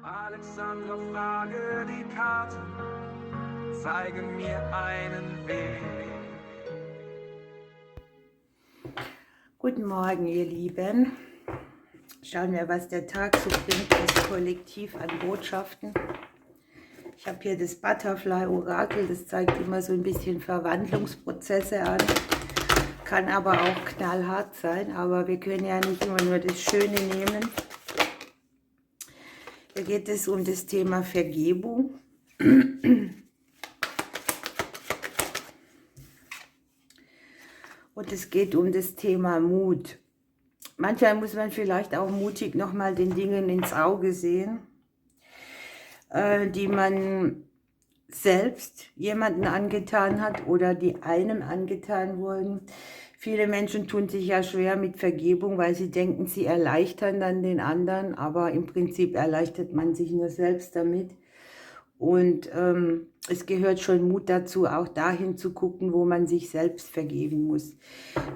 Alexandra, frage die Karte, zeige mir einen Weg. Guten Morgen, ihr Lieben. Schauen wir, was der Tag so bringt, das Kollektiv an Botschaften. Ich habe hier das Butterfly-Orakel, das zeigt immer so ein bisschen Verwandlungsprozesse an. Kann aber auch knallhart sein, aber wir können ja nicht immer nur das Schöne nehmen. Hier geht es um das Thema Vergebung. Und es geht um das Thema Mut. Manchmal muss man vielleicht auch mutig nochmal den Dingen ins Auge sehen, die man selbst jemanden angetan hat oder die einem angetan wurden. Viele Menschen tun sich ja schwer mit Vergebung, weil sie denken, sie erleichtern dann den anderen, aber im Prinzip erleichtert man sich nur selbst damit. Und es gehört schon Mut dazu, auch dahin zu gucken, wo man sich selbst vergeben muss.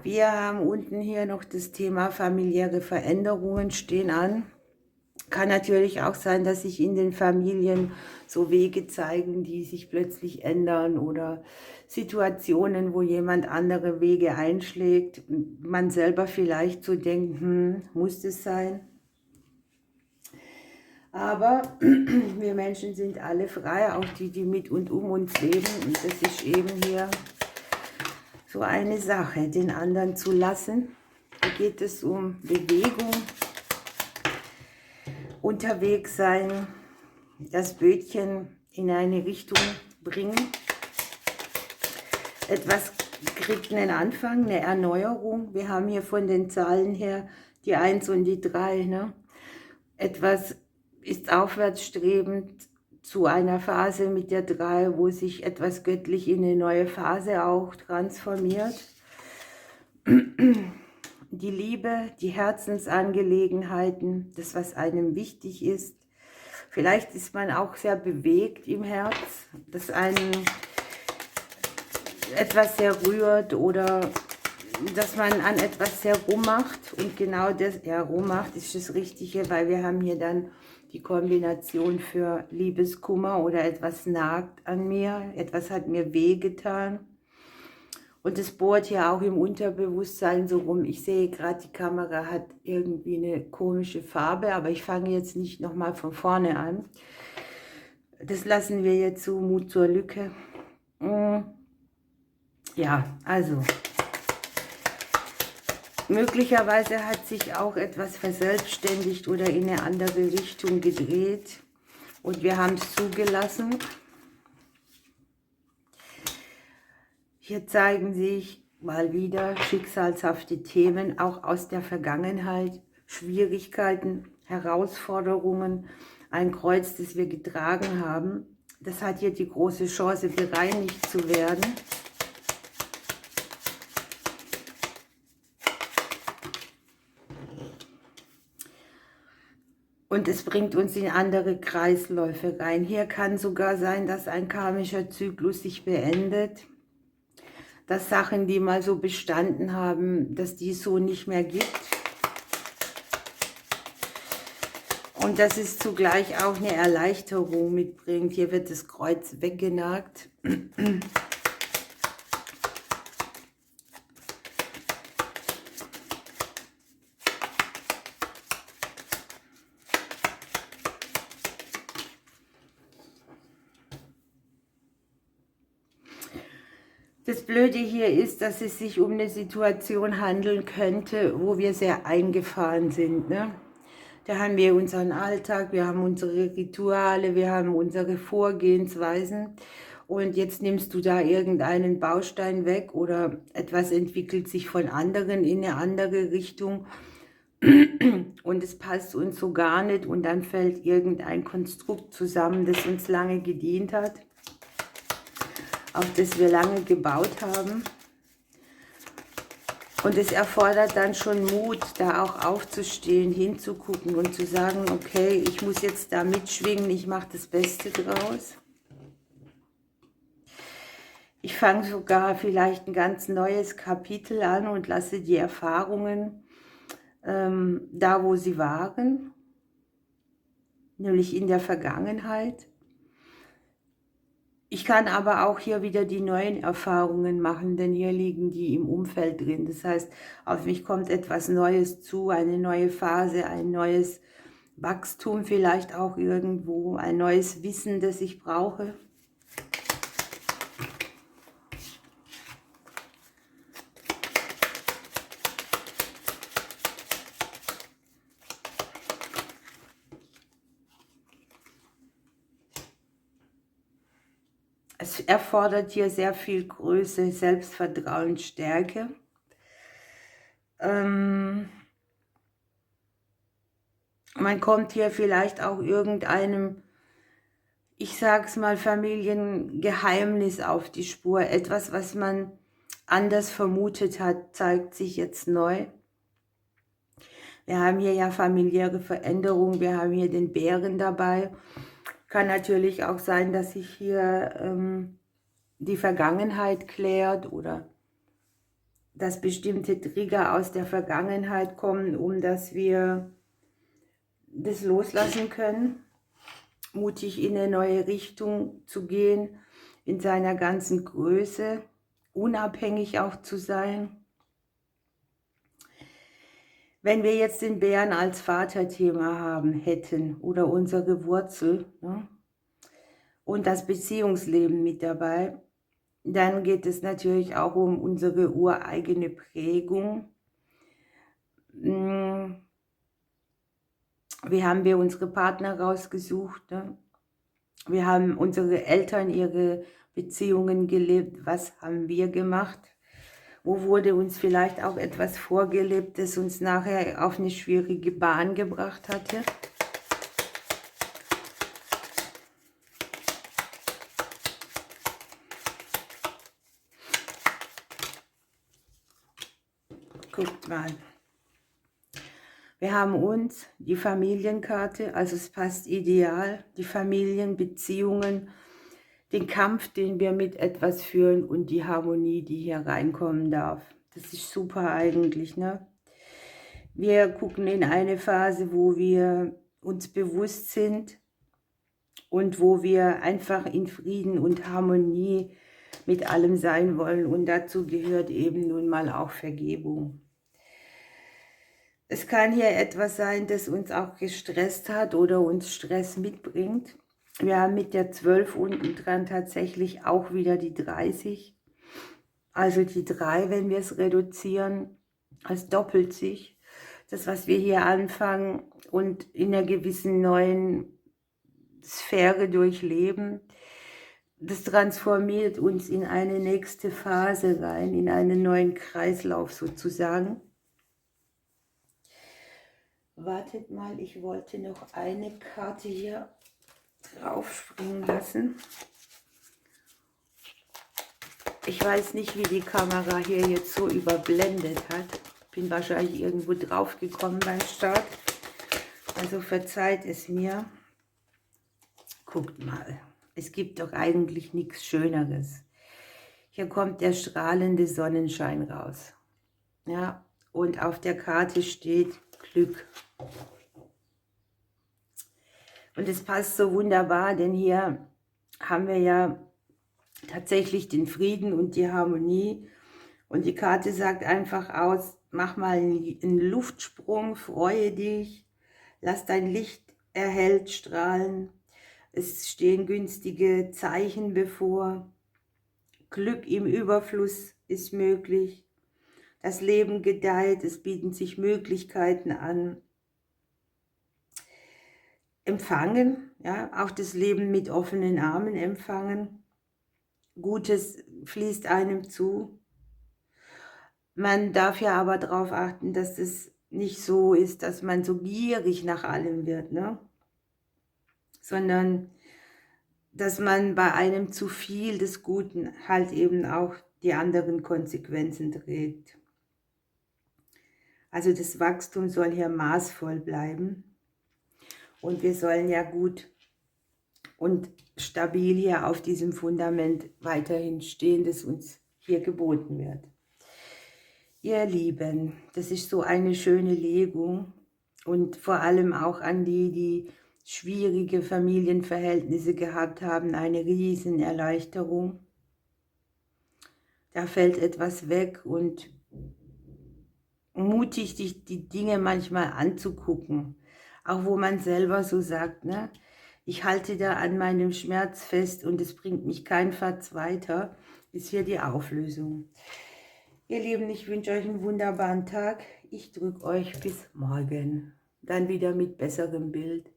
Wir haben unten hier noch das Thema familiäre Veränderungen stehen an. Kann natürlich auch sein, dass sich in den Familien so Wege zeigen, die sich plötzlich ändern oder Situationen, wo jemand andere Wege einschlägt. Man selber vielleicht so denkt, muss das sein? Aber wir Menschen sind alle frei, auch die, die mit und um uns leben. Und das ist eben hier so eine Sache, den anderen zu lassen. Da geht es um Bewegung, unterwegs sein, das Bötchen in eine Richtung bringen. Etwas kriegt einen Anfang, eine Erneuerung. Wir haben hier von den Zahlen her die 1 und die 3. Ne? Etwas ist aufwärtsstrebend zu einer Phase mit der 3, wo sich etwas göttlich in eine neue Phase auch transformiert. Die Liebe, die Herzensangelegenheiten, das, was einem wichtig ist. Vielleicht ist man auch sehr bewegt im Herz, dass einen etwas sehr rührt oder dass man an etwas sehr rummacht. Und genau das, ja, rummacht ist das Richtige, weil wir haben hier dann die Kombination für Liebeskummer oder etwas nagt an mir, etwas hat mir wehgetan. Und es bohrt ja auch im Unterbewusstsein so rum. Ich sehe gerade, die Kamera hat irgendwie eine komische Farbe, aber ich fange jetzt nicht nochmal von vorne an. Das lassen wir jetzt so, Mut zur Lücke. Ja, also möglicherweise hat sich auch etwas verselbstständigt oder in eine andere Richtung gedreht und wir haben es zugelassen. Hier zeigen sich mal wieder schicksalshafte Themen, auch aus der Vergangenheit, Schwierigkeiten, Herausforderungen, ein Kreuz, das wir getragen haben. Das hat hier die große Chance, bereinigt zu werden. Und es bringt uns in andere Kreisläufe rein. Hier kann sogar sein, dass ein karmischer Zyklus sich beendet. Dass Sachen, die mal so bestanden haben, dass die es so nicht mehr gibt. Und dass es zugleich auch eine Erleichterung mitbringt. Hier wird das Kreuz weggenagt. Das Blöde hier ist, dass es sich um eine Situation handeln könnte, wo wir sehr eingefahren sind. Ne? Da haben wir unseren Alltag, wir haben unsere Rituale, wir haben unsere Vorgehensweisen. Und jetzt nimmst du da irgendeinen Baustein weg oder etwas entwickelt sich von anderen in eine andere Richtung. Und es passt uns so gar nicht und dann fällt irgendein Konstrukt zusammen, das uns lange gedient hat, auf das wir lange gebaut haben. Und es erfordert dann schon Mut, da auch aufzustehen, hinzugucken und zu sagen, okay, ich muss jetzt da mitschwingen, ich mache das Beste draus. Ich fange sogar vielleicht ein ganz neues Kapitel an und lasse die Erfahrungen da, wo sie waren. nämlich in der Vergangenheit. Ich kann aber auch hier wieder die neuen Erfahrungen machen, denn hier liegen die im Umfeld drin. Das heißt, auf mich kommt etwas Neues zu, eine neue Phase, ein neues Wachstum vielleicht auch irgendwo, ein neues Wissen, das ich brauche. Es erfordert hier sehr viel Größe, Selbstvertrauen, Stärke. Man kommt hier vielleicht auch irgendeinem, ich sag's mal, Familiengeheimnis auf die Spur. Etwas, was man anders vermutet hat, zeigt sich jetzt neu. Wir haben hier ja familiäre Veränderungen, wir haben hier den Bären dabei. Kann natürlich auch sein, dass sich hier die Vergangenheit klärt oder dass bestimmte Trigger aus der Vergangenheit kommen, um dass wir das loslassen können, mutig in eine neue Richtung zu gehen, in seiner ganzen Größe, unabhängig auch zu sein. Wenn wir jetzt den Bären als Vaterthema haben hätten oder unsere Wurzel, ne, und das Beziehungsleben mit dabei, dann geht es natürlich auch um unsere ureigene Prägung. Wie haben wir unsere Partner rausgesucht? Ne? Wir haben unsere Eltern, ihre Beziehungen gelebt. Was haben wir gemacht? Wo wurde uns vielleicht auch etwas vorgelebt, das uns nachher auf eine schwierige Bahn gebracht hatte? Guckt mal. Wir haben uns die Familienkarte, also es passt ideal, die Familienbeziehungen, den Kampf, den wir mit etwas führen und die Harmonie, die hier reinkommen darf. Das ist super eigentlich, ne? Wir gucken in eine Phase, wo wir uns bewusst sind und wo wir einfach in Frieden und Harmonie mit allem sein wollen. Und dazu gehört eben nun mal auch Vergebung. Es kann hier etwas sein, das uns auch gestresst hat oder uns Stress mitbringt. Wir haben mit der 12 unten dran tatsächlich auch wieder die 30. Also die 3, wenn wir es reduzieren, es doppelt sich. Das, was wir hier anfangen und in einer gewissen neuen Sphäre durchleben, das transformiert uns in eine nächste Phase rein, in einen neuen Kreislauf sozusagen. Wartet mal, ich wollte noch eine Karte hier drauf springen lassen. Ich weiß nicht, wie die Kamera hier jetzt so überblendet hat. Bin wahrscheinlich irgendwo drauf gekommen beim Start. Also verzeiht es mir. Guckt mal, es gibt doch eigentlich nichts Schöneres. Hier kommt der strahlende Sonnenschein raus. Ja, und auf der Karte steht Glück. Und es passt so wunderbar, denn hier haben wir ja tatsächlich den Frieden und die Harmonie. Und die Karte sagt einfach aus, mach mal einen Luftsprung, freue dich, lass dein Licht erhellt strahlen. Es stehen günstige Zeichen bevor. Glück im Überfluss ist möglich. Das Leben gedeiht, es bieten sich Möglichkeiten an. Empfangen, ja, auch das Leben mit offenen Armen empfangen. Gutes fließt einem zu. Man darf ja aber darauf achten, dass es nicht so ist, dass man so gierig nach allem wird, ne? Sondern dass man bei einem zu viel des Guten halt eben auch die anderen Konsequenzen trägt. Also das Wachstum soll hier maßvoll bleiben. Und wir sollen ja gut und stabil hier auf diesem Fundament weiterhin stehen, das uns hier geboten wird. Ihr Lieben, das ist so eine schöne Legung und vor allem auch an die, die schwierige Familienverhältnisse gehabt haben, eine Riesenerleichterung. Da fällt etwas weg und mutig, dich die Dinge manchmal anzugucken. Auch wo man selber so sagt, ne? Ich halte da an meinem Schmerz fest und es bringt mich kein Fatz weiter, ist hier die Auflösung. Ihr Lieben, ich wünsche euch einen wunderbaren Tag. Ich drücke euch bis morgen. Dann wieder mit besserem Bild.